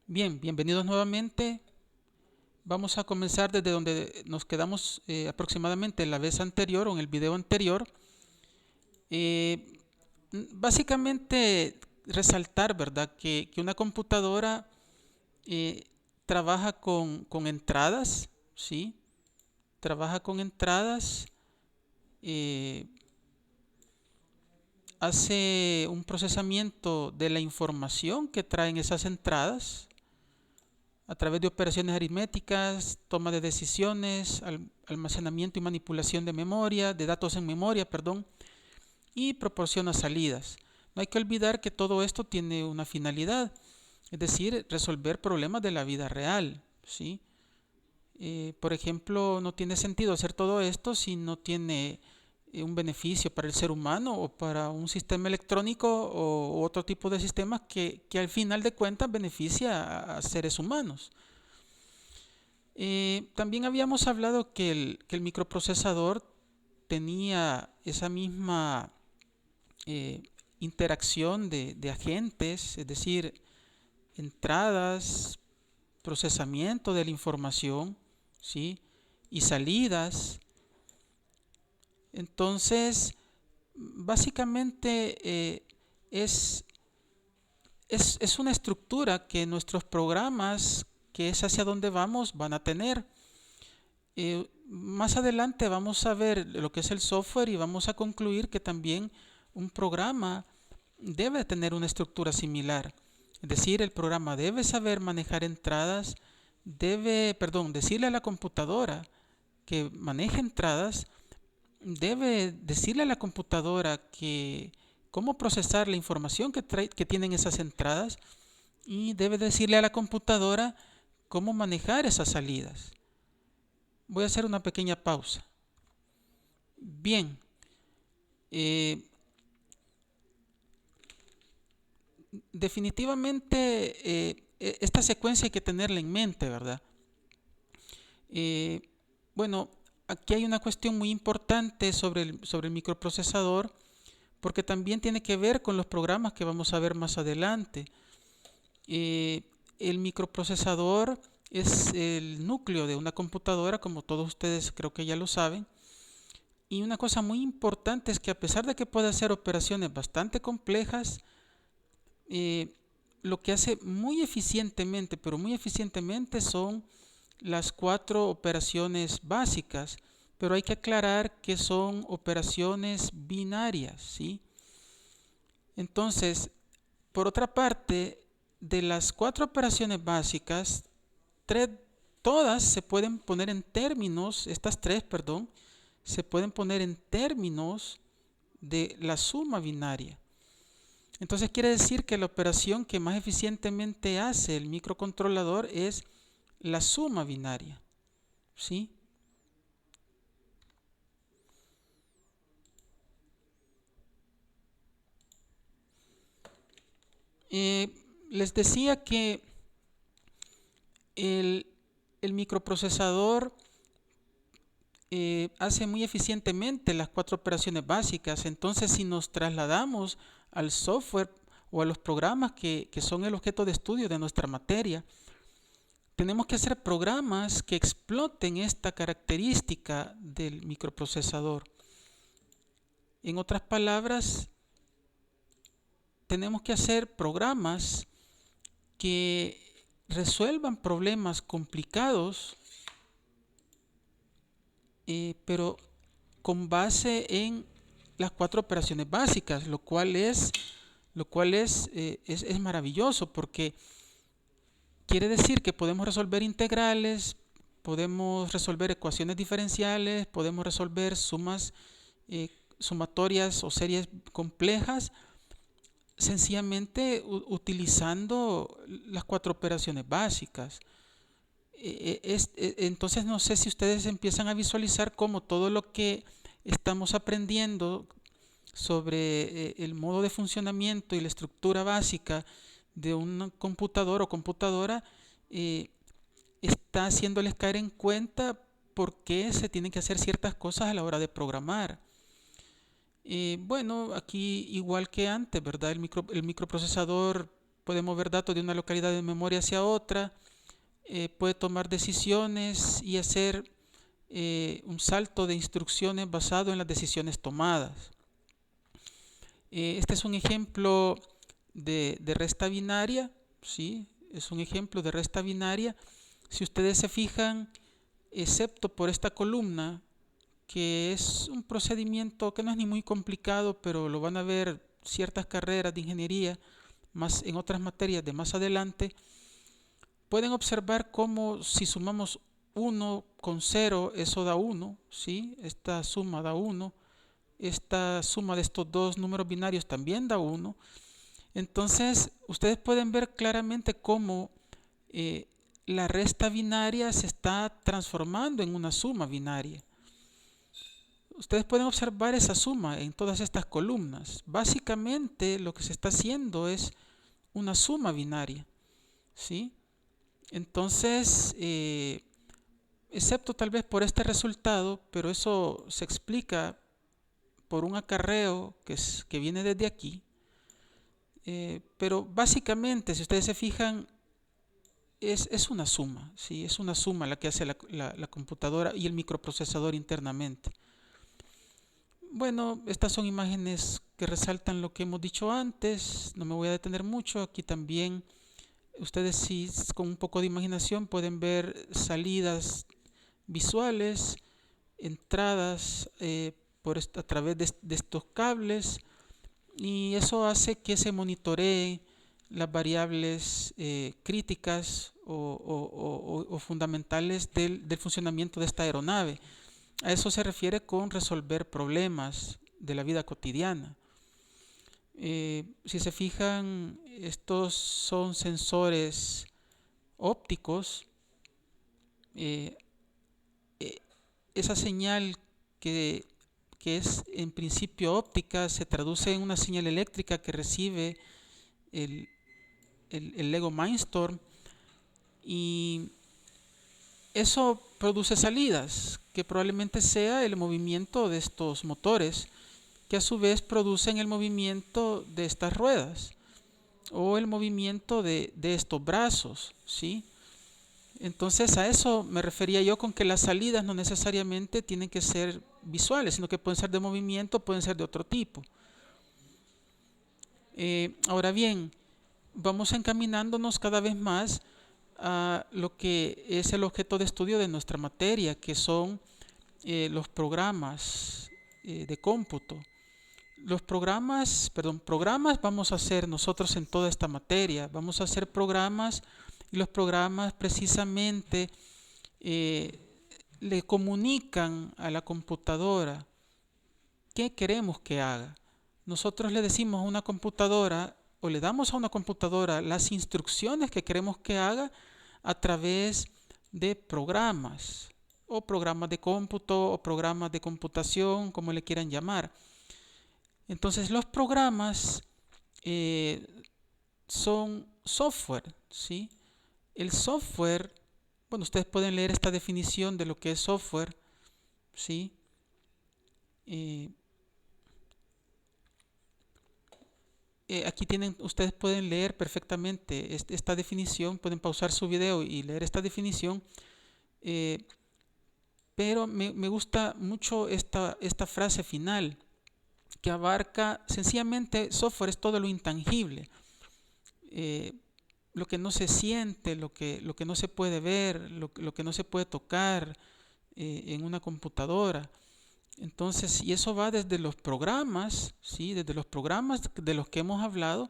Bien, bienvenidos nuevamente. Vamos a comenzar desde donde nos quedamos aproximadamente la vez anterior o en el video anterior. Eh, Básicamente resaltar, ¿verdad? Que una computadora eh, trabaja con entradas, ¿sí? Trabaja con entradas, eh, hace un procesamiento de la información que traen esas entradas a través de operaciones aritméticas, toma de decisiones, almacenamiento y manipulación de memoria, de datos en memoria, perdón, y proporciona salidas. No hay que olvidar que todo esto tiene una finalidad, es decir, resolver problemas de la vida real, ¿sí? Por ejemplo, no tiene sentido hacer todo esto si no tiene un beneficio para el ser humano o para un sistema electrónico o otro tipo de sistemas que al final de cuentas beneficia a seres humanos. También habíamos hablado que el microprocesador tenía esa misma eh, interacción de agentes, es decir, entradas, procesamiento de la información, ¿sí? Y salidas. Entonces, básicamente es una estructura que nuestros programas, que es hacia donde vamos, van a tener. Más adelante vamos a ver lo que es el software y vamos a concluir que también un programa debe tener una estructura similar. Es decir, el programa debe saber manejar entradas, decirle a la computadora que maneje entradas, debe decirle a la computadora que cómo procesar la información que tienen esas entradas y debe decirle a la computadora cómo manejar esas salidas. Voy a hacer una pequeña pausa. Bien, eh, definitivamente esta secuencia hay que tenerla en mente, ¿verdad? Eh, bueno, aquí hay una cuestión muy importante sobre el microprocesador, porque también tiene que ver con los programas que vamos a ver más adelante. Eh, el microprocesador es el núcleo de una computadora, como todos ustedes creo que ya lo saben. Y una cosa muy importante es que a pesar de que puede hacer operaciones bastante complejas, eh, lo que hace muy eficientemente, pero muy eficientemente son las cuatro operaciones básicas, pero hay que aclarar que son operaciones binarias, ¿sí? Entonces, por otra parte, de las cuatro operaciones básicas, tres, todas se pueden poner en términos, estas tres, perdón, se pueden poner en términos de la suma binaria. Entonces quiere decir que la operación que más eficientemente hace el microcontrolador es la suma binaria, ¿sí? Eh, Les decía que el, el microprocesador hace muy eficientemente las cuatro operaciones básicas. Entonces, si nos trasladamos al software o a los programas que son el objeto de estudio de nuestra materia, tenemos que hacer programas que exploten esta característica del microprocesador. En otras palabras, tenemos que hacer programas que resuelvan problemas complicados, pero con base en las cuatro operaciones básicas, lo cual es maravilloso porque quiere decir que podemos resolver integrales, podemos resolver ecuaciones diferenciales, podemos resolver sumas sumatorias o series complejas sencillamente utilizando las cuatro operaciones básicas. Entonces no sé si ustedes empiezan a visualizar cómo todo lo que estamos aprendiendo sobre el modo de funcionamiento y la estructura básica de un computador o computadora está haciéndoles caer en cuenta por qué se tienen que hacer ciertas cosas a la hora de programar. Bueno, aquí igual que antes, ¿verdad? El microprocesador puede mover datos de una localidad de memoria hacia otra, puede tomar decisiones y hacer un salto de instrucciones basado en las decisiones tomadas. Este es un ejemplo de resta binaria, ¿sí? Es un ejemplo de resta binaria. Si ustedes se fijan, excepto por esta columna, que es un procedimiento que no es ni muy complicado, pero lo van a ver ciertas carreras de ingeniería, más en otras materias de más adelante, pueden observar cómo si sumamos 1 con 0, eso da 1, ¿sí? Esta suma da 1, esta suma de estos dos números binarios también da 1. Entonces, ustedes pueden ver claramente cómo la resta binaria se está transformando en una suma binaria. Ustedes pueden observar esa suma en todas estas columnas. Básicamente lo que se está haciendo es una suma binaria, ¿sí? Entonces, excepto tal vez por este resultado, pero eso se explica por un acarreo que viene desde aquí. Pero básicamente, si ustedes se fijan, es una suma, ¿sí? Es una suma la que hace la computadora y el microprocesador internamente. Bueno, estas son imágenes que resaltan lo que hemos dicho antes, no me voy a detener mucho. Aquí también ustedes, si con un poco de imaginación, pueden ver salidas visuales, entradas a través de estos cables, y eso hace que se monitoree las variables críticas o fundamentales del funcionamiento de esta aeronave. A eso se refiere con resolver problemas de la vida cotidiana. Si se fijan, estos son sensores ópticos. Esa señal que es en principio óptica se traduce en una señal eléctrica que recibe el Lego Mindstorm, y eso produce salidas que probablemente sea el movimiento de estos motores, que a su vez producen el movimiento de estas ruedas o el movimiento de estos brazos, ¿sí? Entonces a eso me refería yo con que las salidas no necesariamente tienen que ser visuales, sino que pueden ser de movimiento, pueden ser de otro tipo. Ahora bien, vamos encaminándonos cada vez más a lo que es el objeto de estudio de nuestra materia, que son los programas de cómputo. Los programas vamos a hacer nosotros en toda esta materia. Vamos a hacer programas, y los programas precisamente le comunican a la computadora qué queremos que haga. Nosotros le decimos a una computadora, o le damos a una computadora las instrucciones que queremos que haga a través de programas, o programas de cómputo, o programas de computación, como le quieran llamar. Entonces los programas son software, ¿sí? El software, bueno, ustedes pueden leer esta definición de lo que es software, ¿sí? Aquí ustedes pueden leer perfectamente esta definición, pueden pausar su video y leer esta definición, pero me gusta mucho esta frase final, que abarca sencillamente: software es todo lo intangible, lo que no se siente, lo que no se puede ver, lo que no se puede tocar en una computadora. Entonces, y eso va desde los programas, ¿sí? Desde los programas de los que hemos hablado,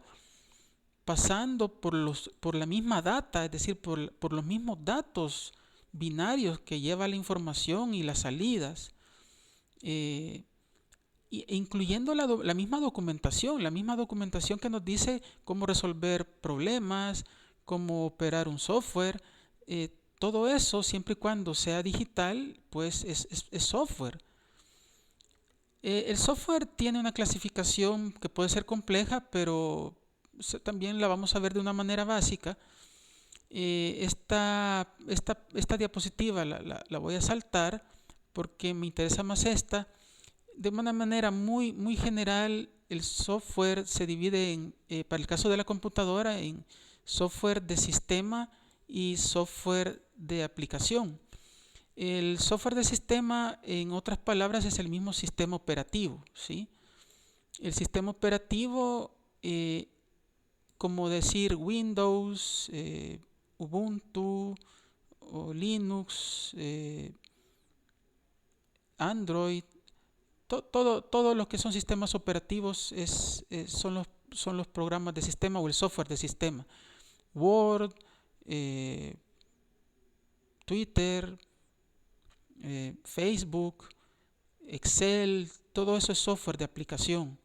pasando por la misma data, es decir, por los mismos datos binarios que lleva la información y las salidas, incluyendo la misma documentación que nos dice cómo resolver problemas, cómo operar un software. Todo eso, siempre y cuando sea digital, pues es software. El software tiene una clasificación que puede ser compleja, pero también la vamos a ver de una manera básica. Esta diapositiva la voy a saltar porque me interesa más esta. De una manera muy general, el software se divide para el caso de la computadora, en software de sistema y software de aplicación. El software de sistema, en otras palabras, es el mismo sistema operativo, ¿sí? El sistema operativo, como decir Windows, Ubuntu o Linux, Android, todo lo que son sistemas operativos son los programas de sistema o el software de sistema. Word, Twitter, Facebook, Excel, todo eso es software de aplicación.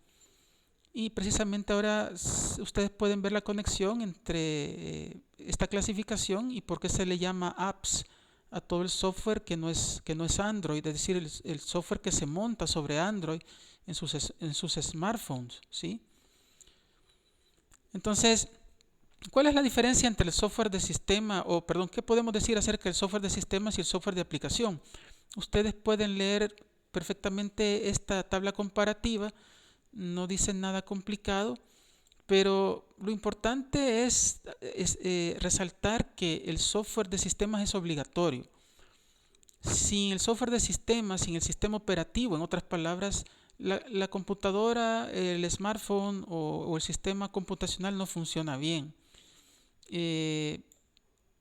Y precisamente ahora ustedes pueden ver la conexión entre esta clasificación y por qué se le llama apps a todo el software que no es Android, es decir, el software que se monta sobre Android en sus smartphones, ¿sí? Entonces, ¿cuál es la diferencia entre el software de sistema, qué podemos decir acerca del software de sistemas y el software de aplicación? Ustedes pueden leer perfectamente esta tabla comparativa, no dice nada complicado, pero lo importante es resaltar que el software de sistemas es obligatorio. Sin el software de sistemas, sin el sistema operativo, en otras palabras, la computadora, el smartphone o el sistema computacional no funciona bien.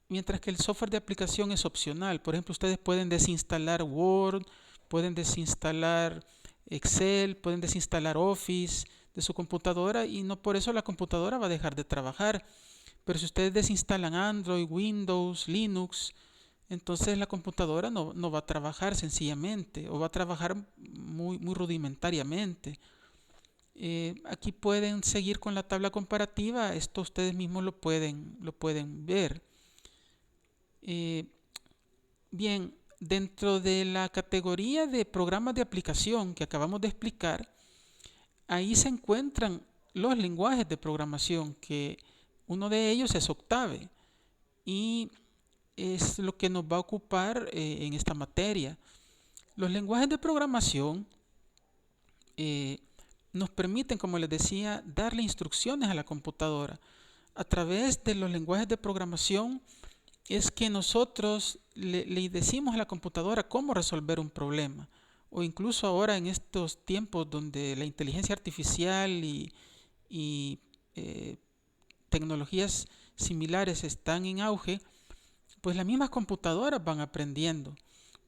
Mientras que el software de aplicación es opcional. Por ejemplo, ustedes pueden desinstalar Word, pueden desinstalar Excel, pueden desinstalar Office de su computadora y no por eso la computadora va a dejar de trabajar. Pero si ustedes desinstalan Android, Windows, Linux, entonces la computadora no va a trabajar sencillamente o va a trabajar muy rudimentariamente. Aquí pueden seguir con la tabla comparativa, esto ustedes mismos lo pueden ver. Bien, dentro de la categoría de programas de aplicación que acabamos de explicar, ahí se encuentran los lenguajes de programación, que uno de ellos es Octave y es lo que nos va a ocupar en esta materia. Los lenguajes de programación nos permiten, como les decía, darle instrucciones a la computadora. A través de los lenguajes de programación es que nosotros le decimos a la computadora cómo resolver un problema. O incluso ahora en estos tiempos donde la inteligencia artificial y tecnologías similares están en auge, pues las mismas computadoras van aprendiendo.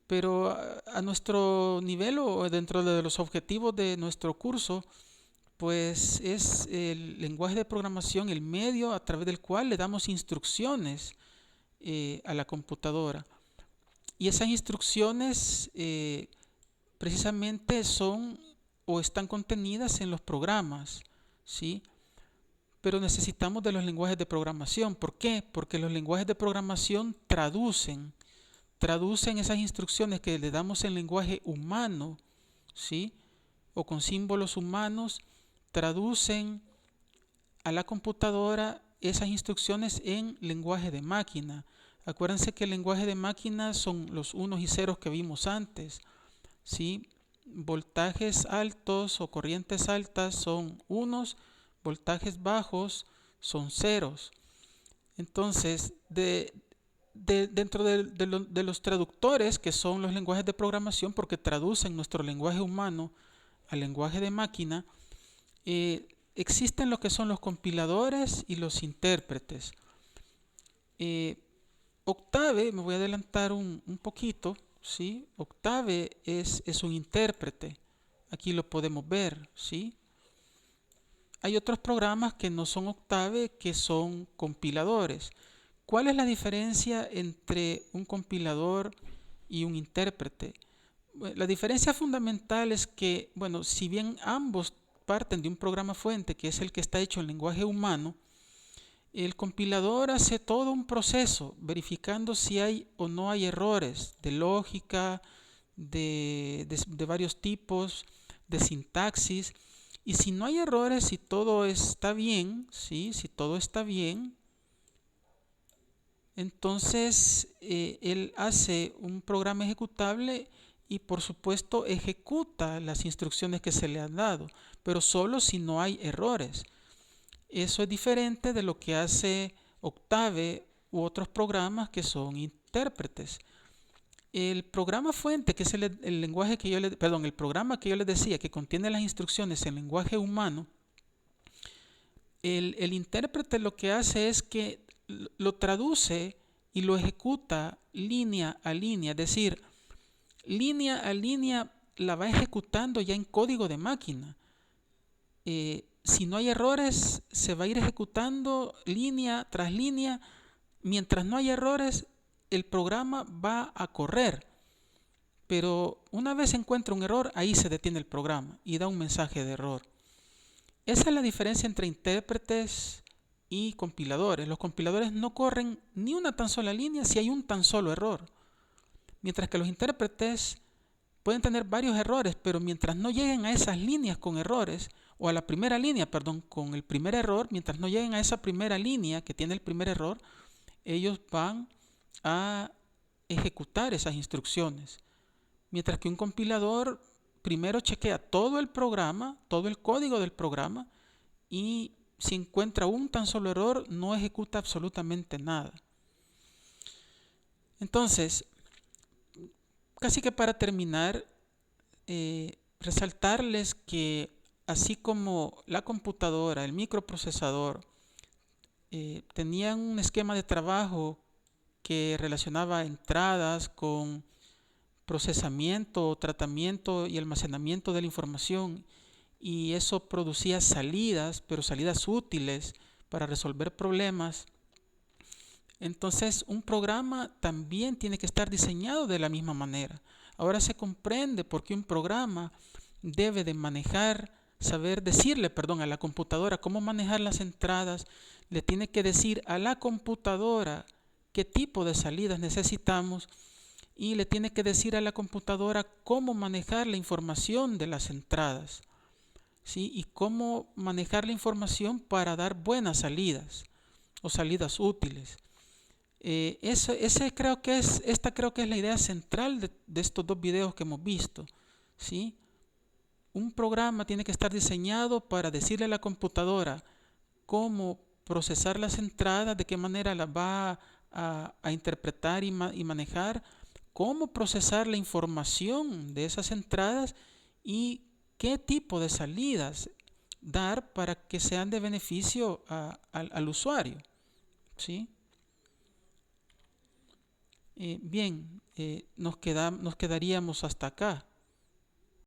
Pero a nuestro nivel o dentro de los objetivos de nuestro curso, pues es el lenguaje de programación el medio a través del cual le damos instrucciones a la computadora. Y esas instrucciones precisamente son o están contenidas en los programas, ¿sí? Pero necesitamos de los lenguajes de programación. ¿Por qué? Porque los lenguajes de programación traducen esas instrucciones que le damos en lenguaje humano, ¿sí? O con símbolos humanos, traducen a la computadora esas instrucciones en lenguaje de máquina. Acuérdense que el lenguaje de máquina son los unos y ceros que vimos antes, ¿sí? Voltajes altos o corrientes altas son unos, voltajes bajos son ceros. Entonces, dentro de los traductores, que son los lenguajes de programación, porque traducen nuestro lenguaje humano al lenguaje de máquina, existen lo que son los compiladores y los intérpretes. Octave, me voy a adelantar un poquito, ¿sí? Octave es un intérprete. Aquí lo podemos ver, ¿sí? Hay otros programas que no son Octave, que son compiladores. ¿Cuál es la diferencia entre un compilador y un intérprete? La diferencia fundamental es que, bueno, si bien ambos parten de un programa fuente, que es el que está hecho en lenguaje humano, el compilador hace todo un proceso verificando si hay o no hay errores de lógica, de varios tipos, de sintaxis. Y si no hay errores, si todo está bien, ¿sí? Si todo está bien, entonces él hace un programa ejecutable y por supuesto ejecuta las instrucciones que se le han dado. pero solo si no hay errores. Eso es diferente de lo que hace Octave u otros programas que son intérpretes. El programa fuente, que es el lenguaje que el programa que yo les decía, que contiene las instrucciones en lenguaje humano, el intérprete lo que hace es que lo traduce y lo ejecuta línea a línea, es decir, línea a línea la va ejecutando ya en código de máquina. Si no hay errores, se va a ir ejecutando línea tras línea. Mientras no hay errores, el programa va a correr. Pero una vez encuentra un error, ahí se detiene el programa y da un mensaje de error. Esa es la diferencia entre intérpretes y compiladores. Los compiladores no corren ni una tan sola línea si hay un tan solo error. Mientras que los intérpretes pueden tener varios errores, pero mientras no lleguen a esas líneas con errores, o a la primera línea, perdón, con el primer error, mientras no lleguen a esa primera línea que tiene el primer error, ellos van a ejecutar esas instrucciones. Mientras que un compilador primero chequea todo el programa, todo el código del programa, y si encuentra un tan solo error, no ejecuta absolutamente nada. Entonces, casi que para terminar, resaltarles que así como la computadora, el microprocesador, tenían un esquema de trabajo que relacionaba entradas con procesamiento, tratamiento y almacenamiento de la información, y eso producía salidas, pero salidas útiles para resolver problemas. Entonces, un programa también tiene que estar diseñado de la misma manera. Ahora se comprende por qué un programa debe de saber decirle, a la computadora cómo manejar las entradas. Le tiene que decir a la computadora qué tipo de salidas necesitamos y le tiene que decir a la computadora cómo manejar la información de las entradas, ¿sí? Y cómo manejar la información para dar buenas salidas o salidas útiles. Esta creo que es la idea central de estos dos videos que hemos visto, ¿sí? Un programa tiene que estar diseñado para decirle a la computadora cómo procesar las entradas, de qué manera las va a interpretar y manejar, cómo procesar la información de esas entradas y qué tipo de salidas dar para que sean de beneficio al usuario, ¿sí? Bien, nos quedaríamos hasta acá.